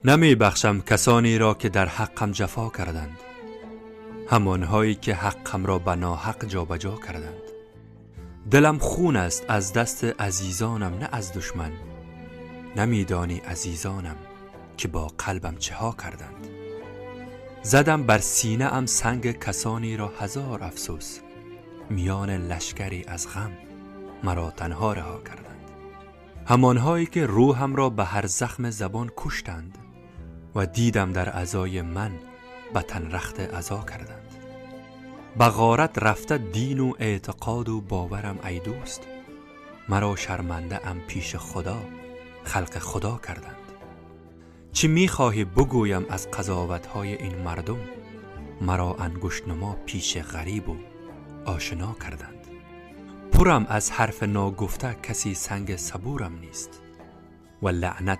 نمی بخشم کسانی را که در حقم جفا کردند، همانهایی که حقم را به ناحق جابجا کردند. دلم خون است از دست عزیزانم نه از دشمن، نمیدانی عزیزانم که با قلبم چه ها کردند. زدم بر سینه ام سنگ کسانی را هزار افسوس، میان لشکری از غم مرا تنها رها کردند. همانهایی که روحم را به هر زخم زبان کشتند و دیدم در عزای من به تن رخت عزا کردند. به غارت رفته دین و اعتقاد و باورم ای دوست، مرا شرمنده ام پیش خدا خلق خدا کردند. چی میخواهی بگویم از قضاوتهای این مردم، مرا انگشت نما پیش غریب و آشنا کردند. پرم از حرف ناگفته کسی سنگ صبورم نیست و لعنت